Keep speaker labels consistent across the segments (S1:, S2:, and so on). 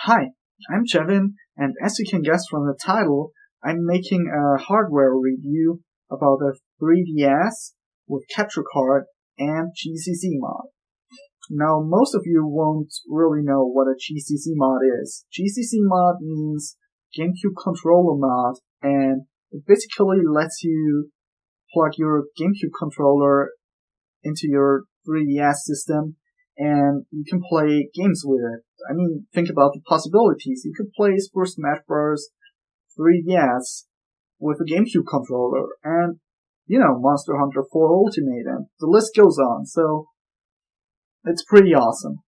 S1: Hi, I'm Chevin, and as you can guess from the title, I'm making a hardware review about a 3DS with capture card and GCC mod. Now, most of you won't really know what a GCC mod is. GCC mod means Gamecube Controller Mod, and it basically lets you plug your Gamecube controller into your 3DS system, and you can play games with it. I mean, think about the possibilities. You could play Super Smash Bros. 3DS with a GameCube controller, and, Monster Hunter 4 Ultimate, and the list goes on. So, it's pretty awesome.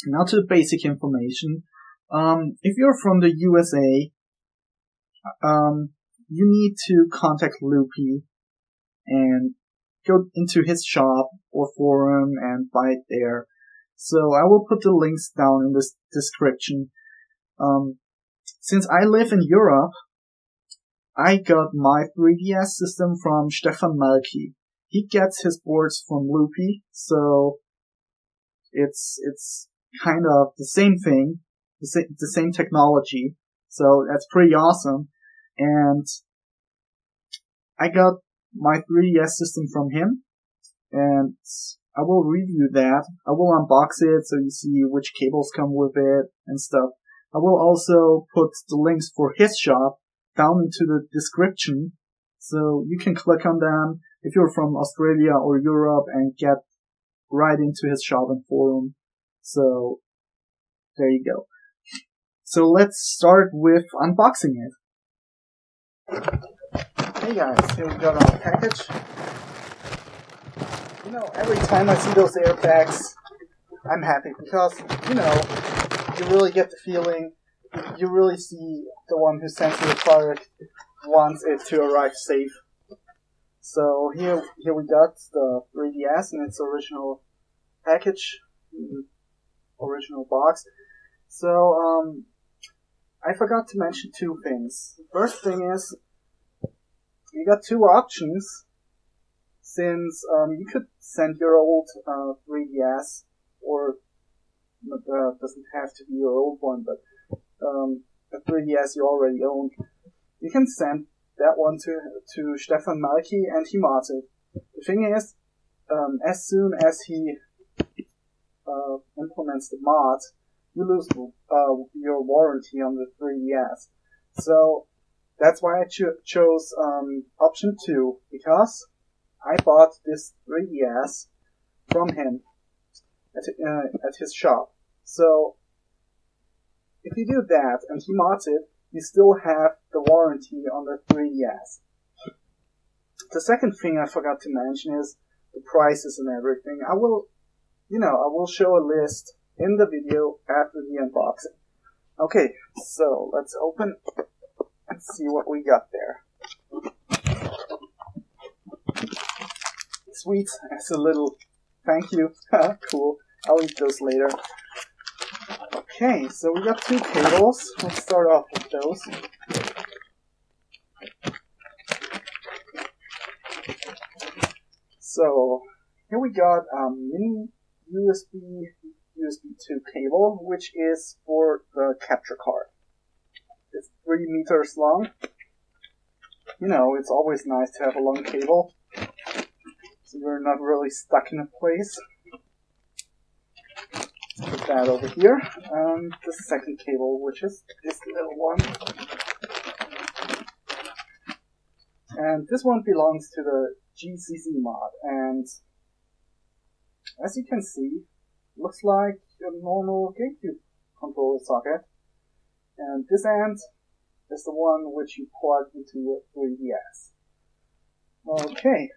S1: Now to the basic information. If you're from the USA, you need to contact Loopy and go into his shop or forum and buy it there. So I will put the links down in the description. Since I live in Europe, I got my 3DS system from Stefan Merki. He gets his boards from Loopy, so it's kind of the same thing, the same technology. So that's pretty awesome. And I got my 3DS system from him, and I will review that. I will unbox it so you see which cables come with it and stuff. I will also put the links for his shop down into the description, so you can click on them if you're from Australia or Europe and get right into his shop and forum. So there you go. So let's start with unboxing it. Hey guys, here we got our package. Every time I see those airbags, I'm happy because, you really get the feeling, you really see the one who sends you the product wants it to arrive safe. So here we got the 3DS in its original package, original box. So, I forgot to mention two things. The first thing is, you got two options, since you could send your old 3DS, or doesn't have to be your old one, but a 3DS you already own. You can send that one to Stefan Merki, and he mods it. The thing is, as soon as he implements the mod, you lose your warranty on the 3DS. So that's why I chose option 2, because I bought this 3DS from him at his shop. So if you do that and he mods it, you still have the warranty on the 3DS. The second thing I forgot to mention is the prices and everything. I will show a list in the video after the unboxing. Okay, so let's open and see what we got there. Sweet, as a little thank you. Cool, I'll eat those later. Okay, so we got two cables. Let's start off with those. So here we got a mini USB 2 cable, which is for the capture card. It's 3 meters long. It's always nice to have a long cable, so you're not really stuck in a place. Put that over here. The second cable, which is this little one. And this one belongs to the GCC mod, and as you can see, looks like a normal GameCube controller socket. And this end is the one which you plug into your 3DS. Okay.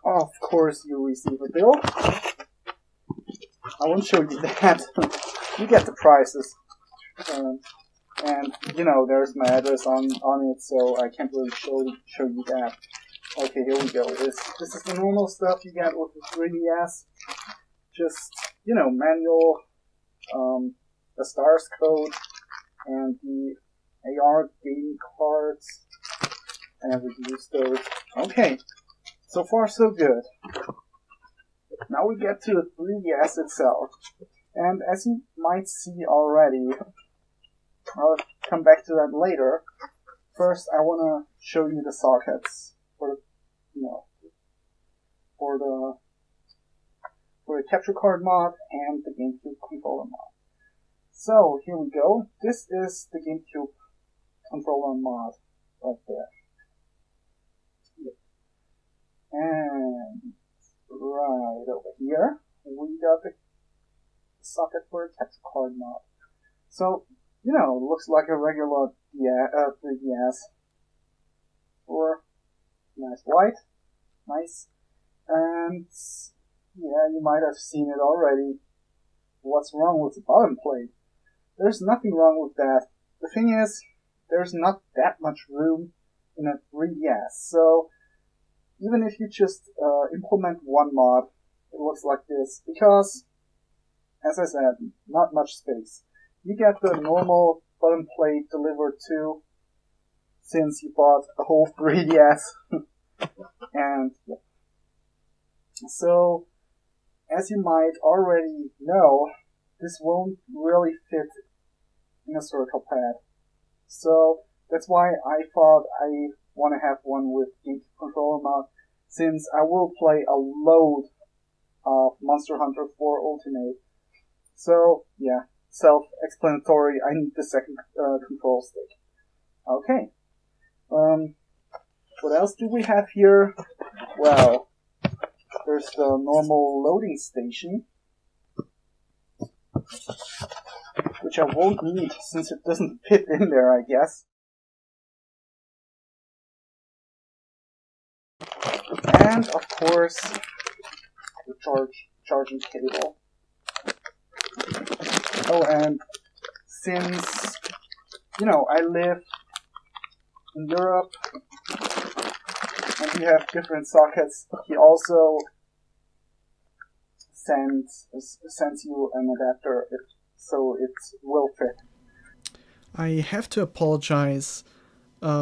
S1: Of course you receive a bill. I won't show you that. You get the prices. And there's my address on it, so I can't really show you that. Okay, here we go. This is the normal stuff you get with the 3DS. Just, manual, the stars code, and the AR game cards, and I've used those. Okay, so far so good. Now now we get to the 3DS itself. And as you might see already, I'll come back to that later. First, I want to show you the sockets for the capture card mod and the Gamecube Controller Mod. So here we go. This is the Gamecube Controller Mod right there. Yep. And right over here, we got the socket for a capture card mod. So, it looks like a regular 3DS. Or nice white. Nice. And yeah, you might have seen it already. What's wrong with the bottom plate? There's nothing wrong with that. The thing is, there's not that much room in a 3DS. So, even if you just implement one mod, it looks like this. Because, as I said, not much space. You get the normal bottom plate delivered too, since you bought a whole 3DS. And, yeah. So, as you might already know, this won't really fit in a circle pad. So, that's why I thought I want to have one with Gamecube Controller Mod, since I will play a load of Monster Hunter 4 Ultimate. So, yeah, self-explanatory, I need the second control stick. Okay. What else do we have here? Well, there's the normal loading station, which I won't need since it doesn't fit in there, I guess. And, of course, the charging cable. Oh, and since, I live in Europe, and you have different sockets, he also sends you an adapter, so it will fit.
S2: I have to apologize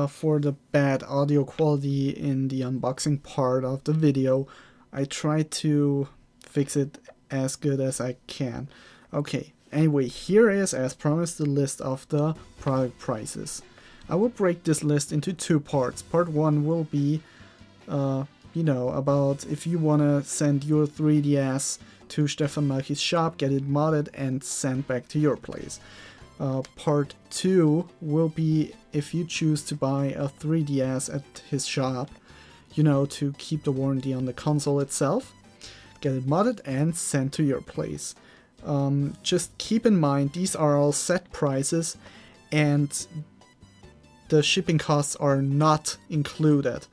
S2: for the bad audio quality in the unboxing part of the video. I tried to fix it as good as I can. Okay, anyway, here is, as promised, the list of the product prices. I will break this list into two parts. Part 1 will be, about if you want to send your 3DS to Chevin Merki's shop, get it modded, and sent back to your place. Part 2 will be if you choose to buy a 3DS at his shop, to keep the warranty on the console itself, get it modded, and sent to your place. Just keep in mind, these are all set prices, and the shipping costs are not included.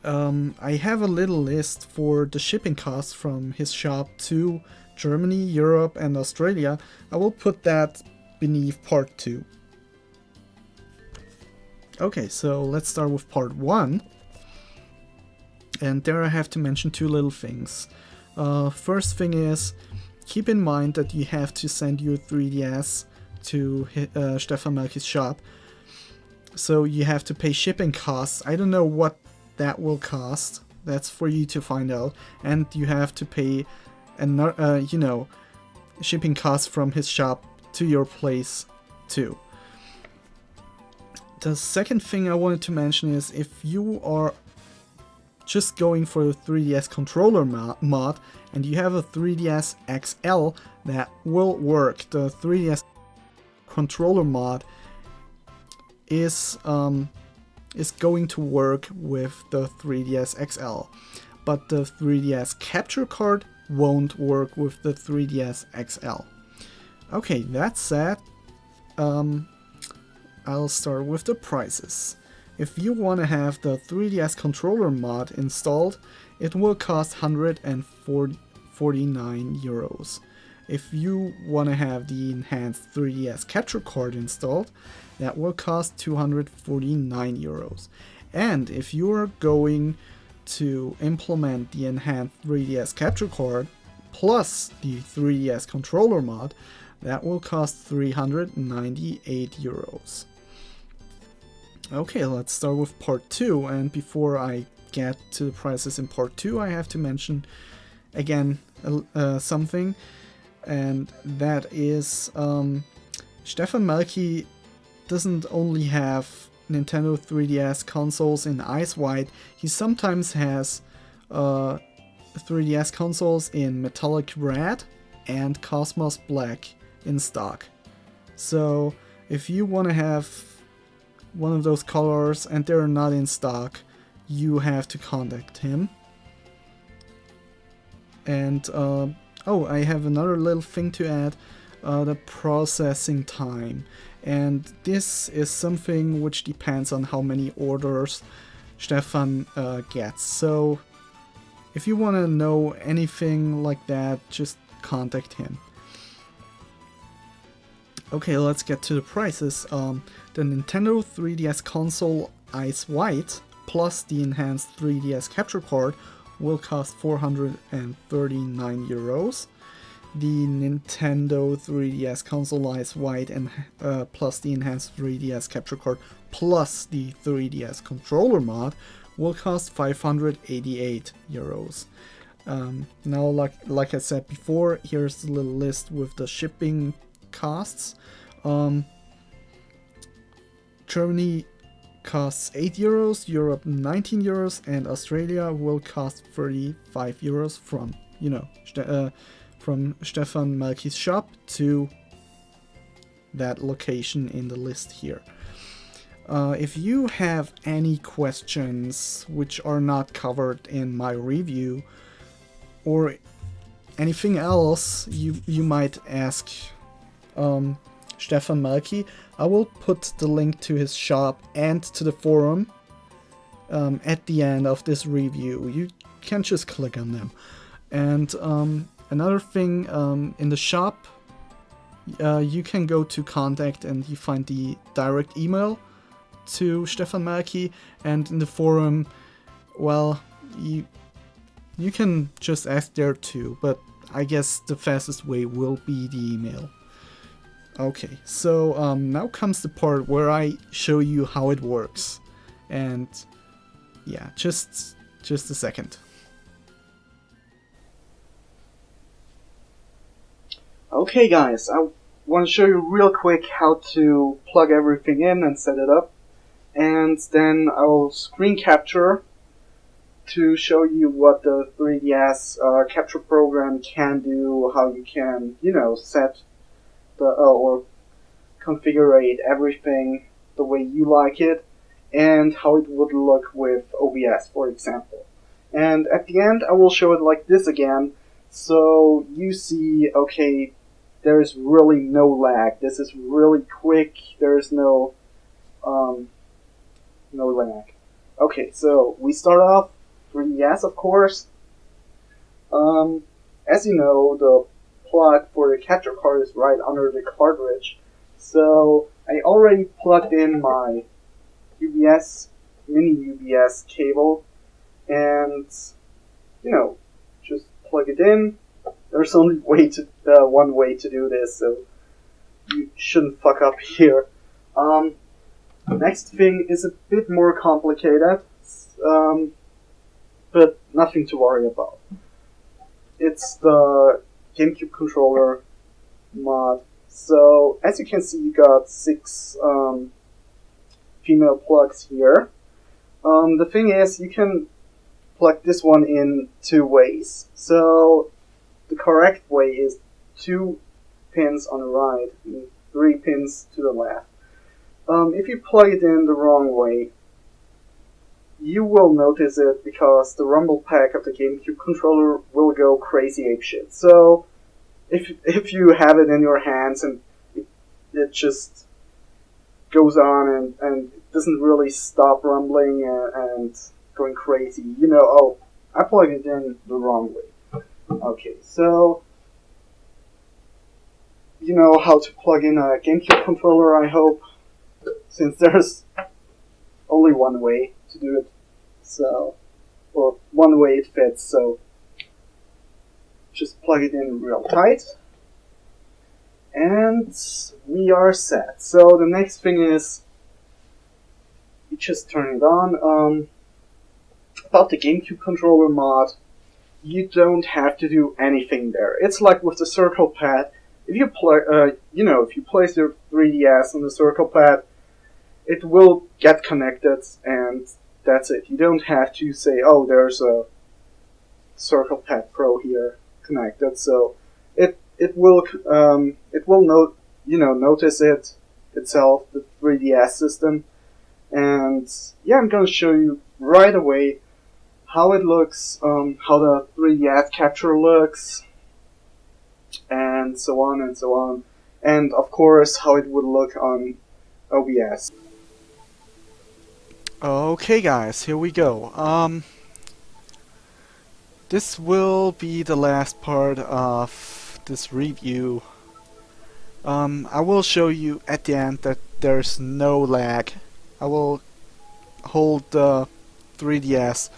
S2: I have a little list for the shipping costs from his shop to Germany, Europe, and Australia. I will put that beneath part 2. Okay, so let's start with part 1. And there I have to mention two little things. First thing is, keep in mind that you have to send your 3DS to Chevin Merki's shop. So you have to pay shipping costs. I don't know what that will cost. That's for you to find out. And you have to pay, shipping costs from his shop to your place too. The second thing I wanted to mention is if you are just going for the 3DS controller mod and you have a 3DS XL, that will work. The 3DS controller mod is going to work with the 3DS XL, but the 3DS capture card won't work with the 3DS XL. Okay, that said, I'll start with the prices. If you want to have the 3DS controller mod installed, it will cost 149 euros. If you want to have the enhanced 3DS capture card installed, that will cost 249 euros. And if you are going to implement the enhanced 3DS capture card plus the 3DS controller mod, that will cost 398 euros. Okay, let's start with part 2, and before I get to the prices in part 2, I have to mention again something, and that is Stefan Merki doesn't only have Nintendo 3DS consoles in Ice White, he sometimes has 3DS consoles in Metallic Red and Cosmos Black in stock. So if you want to have one of those colors and they're not in stock, you have to contact him. And oh, I have another little thing to add, the processing time. And this is something which depends on how many orders Stefan gets. So if you want to know anything like that, just contact him. Okay, let's get to the prices. The Nintendo 3DS console Ice White plus the enhanced 3DS capture card will cost 439 euros. The Nintendo 3DS console Ice White and plus the enhanced 3DS capture card plus the 3DS controller mod will cost 588 euros. Now, like I said before, here's the little list with the shipping costs. Germany costs 8 euros, Europe 19 euros, and Australia will cost 35 euros from, from Stefan Merki's shop to that location in the list here. If you have any questions which are not covered in my review, or anything else you might ask Stefan Merki, I will put the link to his shop and to the forum at the end of this review. You can just click on them. And another thing, in the shop, you can go to contact and you find the direct email to Stefan Merki, and in the forum, well, you can just ask there too, but I guess the fastest way will be the email. Okay, so now comes the part where I show you how it works, and yeah, just a second.
S1: Okay guys, I want to show you real quick how to plug everything in and set it up, and then I'll screen capture to show you what the 3DS capture program can do, how you can, set the or configure everything the way you like it, and how it would look with OBS, for example. And at the end, I will show it like this again, so you see, okay, there's really no lag. This is really quick. There's no lag. Okay, so we start off 3DS, of course. As you know, the plug for the capture card is right under the cartridge. So I already plugged in my mini UBS cable, and just plug it in. There's only one way to do this, so you shouldn't fuck up here. Next thing is a bit more complicated, but nothing to worry about. It's the Gamecube Controller Mod. So, as you can see, you got 6 female plugs here. The thing is, you can plug this one in 2 ways. So, the correct way is 2 pins on the right and 3 pins to the left. If you plug it in the wrong way, you will notice it because the rumble pack of the GameCube controller will go crazy apeshit. So, if you have it in your hands and it just goes on and it doesn't really stop rumbling and going crazy, oh, I plugged it in the wrong way. Okay, so you know how to plug in a GameCube controller, I hope, since there's only one way to do it, so, or one way it fits, so just plug it in real tight, and we are set. So the next thing is, you just turn it on. About the GameCube Controller Mod, you don't have to do anything there. It's like with the circle pad. If you play, if you place your 3DS on the circle pad, it will get connected, and that's it. You don't have to say, "Oh, there's a Circle Pad Pro here connected." So it will notice it itself, the 3DS system, and yeah, I'm gonna show you right away how it looks, how the 3DS capture looks, and so on and so on, and of course how it would look on OBS.
S2: Okay guys, here we go. This will be the last part of this review. I will show you at the end that there's no lag. I will hold the 3DS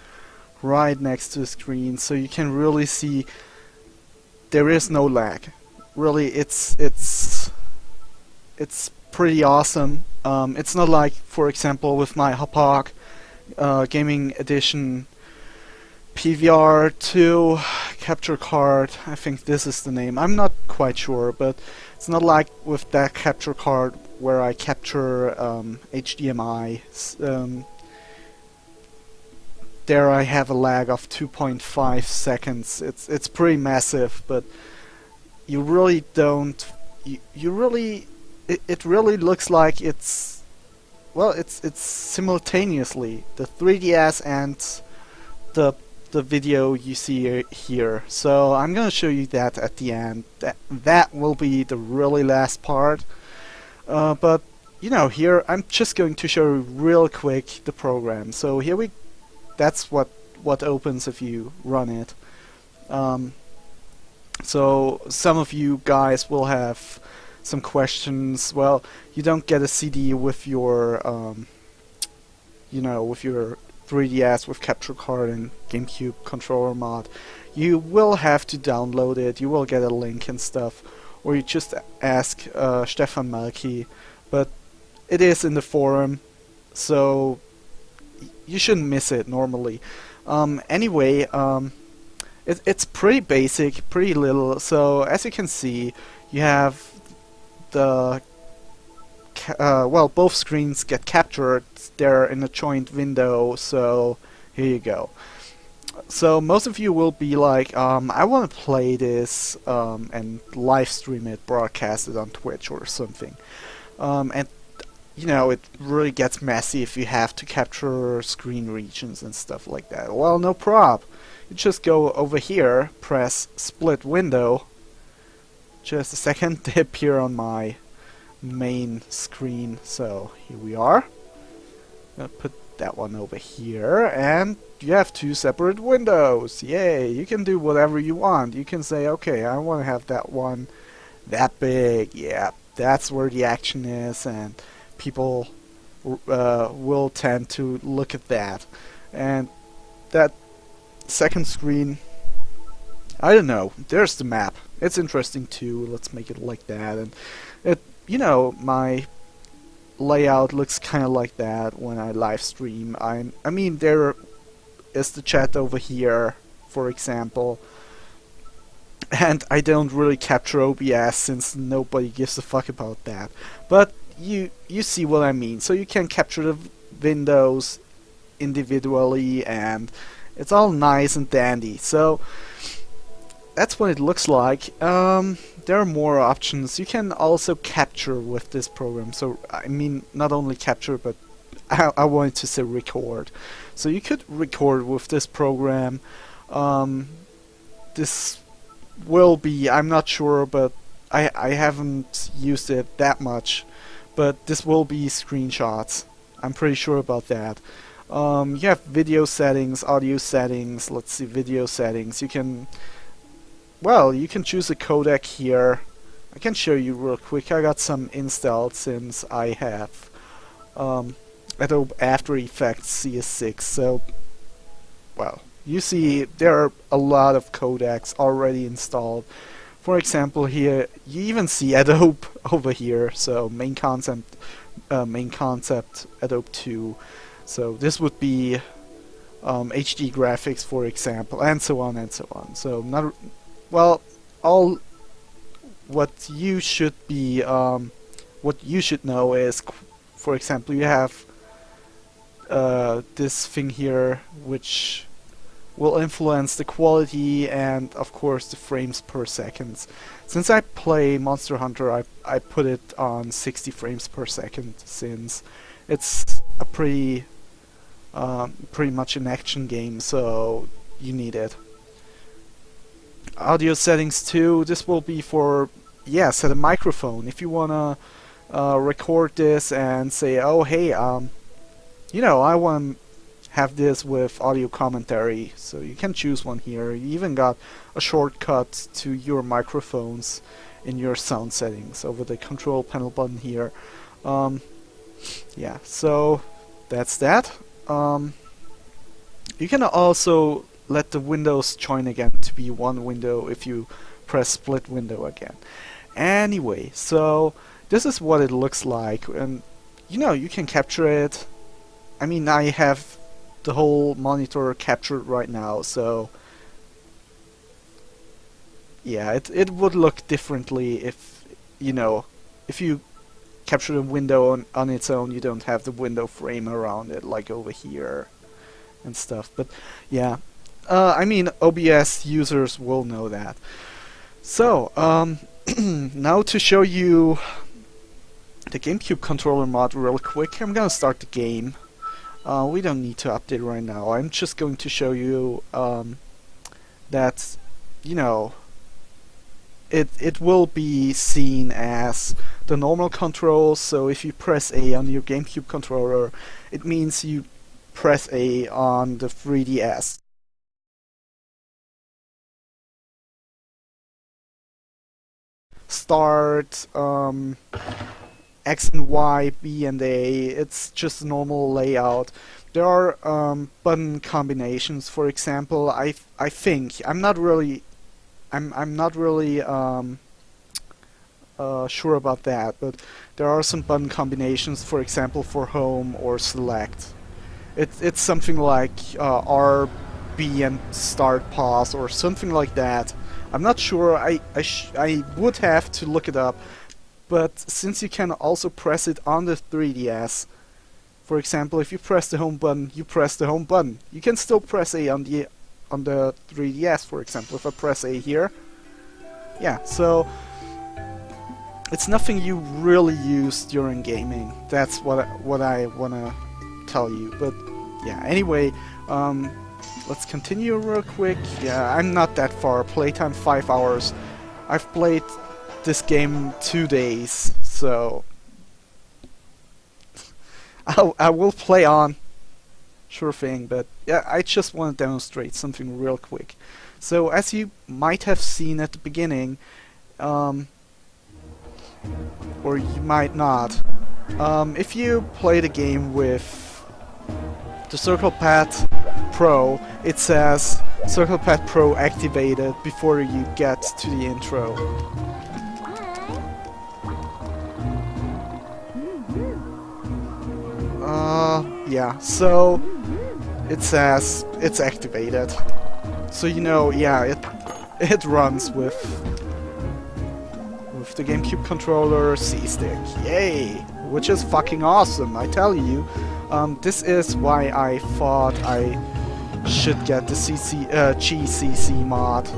S2: right next to the screen so you can really see there is no lag. Really, it's pretty awesome. It's not like, for example, with my Hauppauge Gaming Edition PVR2 capture card. I think this is the name. I'm not quite sure, but it's not like with that capture card where I capture HDMI. There I have a lag of 2.5 seconds. It's pretty massive, but you really don't. You really. It really looks like it's simultaneously the 3DS and the video you see here. So I'm gonna show you that at the end. That will be the really last part. But here I'm just going to show you real quick the program. So that's what opens if you run it. So some of you guys will have some questions. Well, you don't get a CD with your with your 3DS with capture card and Gamecube Controller Mod. You will have to download it. You will get a link and stuff, or you just ask Chevin Merki, but it is in the forum, so you shouldn't miss it normally. Anyway, it's pretty basic, pretty little. So as you can see, you have the both screens get captured. They're in a joint window, so here you go. So most of you will be like, I want to play this and live stream it, broadcast it on Twitch or something. And it really gets messy if you have to capture screen regions and stuff like that. Well, no prob. You just go over here, press split window. Just a second, they appear on my main screen. So here we are. Gonna put that one over here, and you have two separate windows. Yay! You can do whatever you want. You can say, okay, I want to have that one that big. Yeah, that's where the action is, and people will tend to look at that. And that second screen, I don't know. There's the map. It's interesting too. Let's make it like that, and it, my layout looks kind of like that when I live stream. I mean, there is the chat over here, for example, and I don't really capture OBS since nobody gives a fuck about that. But you see what I mean. So you can capture the windows individually, and it's all nice and dandy. So that's what it looks like. There are more options. You can also capture with this program. So I mean, not only capture, but I wanted to say record. So you could record with this program. This will be, I'm not sure, but I haven't used it that much. But this will be screenshots. I'm pretty sure about that. You have video settings, audio settings. Let's see, video settings. You can choose a codec here. I can show you real quick. I got some installed since I have Adobe After Effects CS6. So, well, you see there are a lot of codecs already installed. For example, here you even see Adobe over here. So main concept Adobe 2. So this would be HD graphics, for example, and so on and so on. So not well, all what you should be, what you should know is, for example, you have this thing here which will influence the quality and of course the frames per second. Since I play Monster Hunter, I put it on 60 frames per second, since it's a pretty much an action game, so you need it. Audio settings too, this will be for, yeah, set a microphone. If you wanna record this and say, oh hey, you know, I want to have this with audio commentary, so you can choose one here. You even got a shortcut to your microphones in your sound settings over the control panel button here. Yeah, so that's that. You can also let the windows join again to be one window if you press split window again. Anyway, so this is what it looks like, and you know, you can capture it. I mean, I have the whole monitor captured right now, so yeah, it would look differently if, you know, if you capture the window on its own, you don't have the window frame around it like over here and stuff. But yeah, I mean, OBS users will know that. So now to show you the Gamecube Controller Mod real quick, I'm gonna start the game. We don't need to update right now. I'm just going to show you that, you know, it will be seen as the normal controls. So if you press A on your Gamecube controller, it means you press A on the 3DS. Start, X and Y, B and A, it's just a normal layout. There are button combinations, for example. I think I'm not really sure about that, but there are some button combinations, for example, for home or select. It's something like R, B and start, pause, or something like that. I'm not sure. I would have to look it up. But since you can also press it on the 3DS, for example, if you press the home button, you press the home button. You can still press A on the 3DS, for example. If I press A here, yeah. So it's nothing you really use during gaming. That's what I wanna tell you. But yeah. Anyway, let's continue real quick. Yeah, I'm not that far. Playtime 5 hours. I've played this game 2 days, so I will play on, sure thing. But yeah, I just want to demonstrate something real quick. So as you might have seen at the beginning, or you might not, if you play the game with the Circle Pad Pro, it says Circle Pad Pro activated before you get to the intro. Yeah, so it says it's activated. So you know, yeah, it runs with the GameCube controller C-stick. Yay! Which is fucking awesome, I tell you. This is why I thought I should get the GCC mod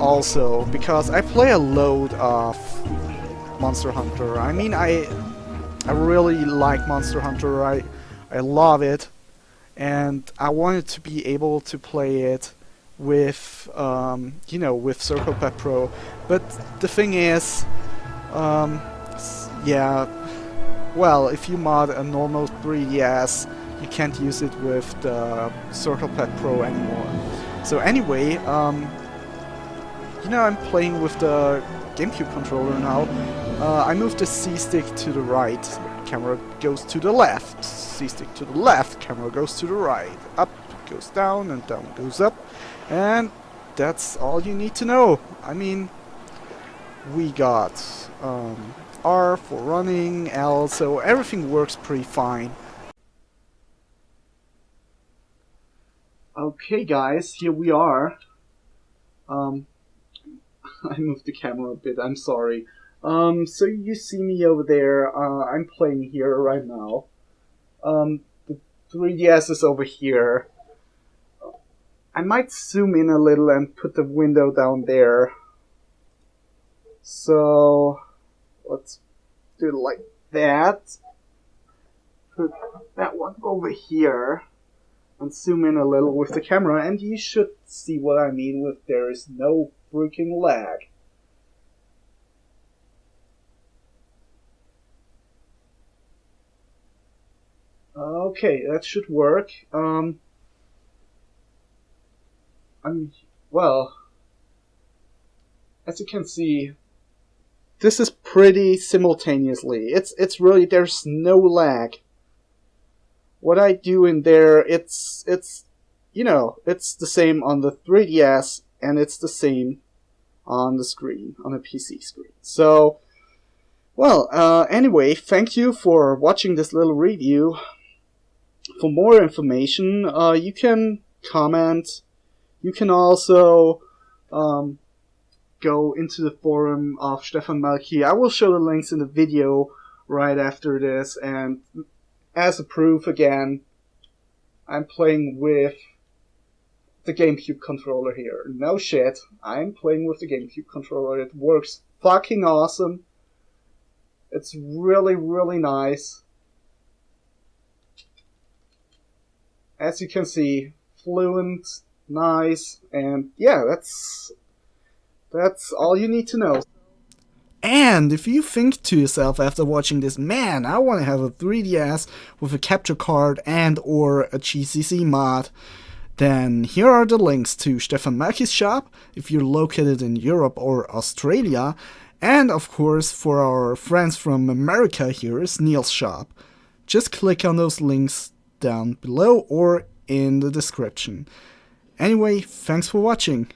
S2: also, because I play a load of Monster Hunter. I mean, I really like Monster Hunter. I love it, and I wanted to be able to play it with, you know, with Circle Pad Pro. But the thing is, yeah, well, if you mod a normal 3DS, you can't use it with the Circle Pad Pro anymore. So anyway, you know, I'm playing with the GameCube controller now. I move the C-stick to the right, camera goes to the left. C-stick to the left, camera goes to the right. Up goes down, and down goes up. And that's all you need to know. I mean, we got R for running, L, so everything works pretty fine.
S1: Okay guys, here we are. I moved the camera a bit, I'm sorry. So you see me over there, I'm playing here right now. The 3DS is over here. I might zoom in a little and put the window down there. So, let's do it like that. Put that one over here. And zoom in a little with the camera, and you should see what I mean with there is no freaking lag. Okay, that should work. Well, as you can see, this is pretty simultaneously. It's really, there's no lag. What I do in there, it's you know, it's the same on the 3DS and it's the same on the screen, on a PC screen. So, well, anyway, thank you for watching this little review. For more information, you can comment. You can also go into the forum of Chevin Merki. I will show the links in the video right after this, and as a proof again, I'm playing with the Gamecube controller here. No shit, I'm playing with the Gamecube controller. It works fucking awesome. It's really, really nice. As you can see, fluent, nice, and yeah, that's all you need to know.
S2: And if you think to yourself after watching this, man, I want to have a 3DS with a capture card and or a GCC mod, then here are the links to Chevin Merki's shop if you're located in Europe or Australia, and of course for our friends from America, here is Neil's shop. Just click on those links down below or in the description. Anyway, thanks for watching.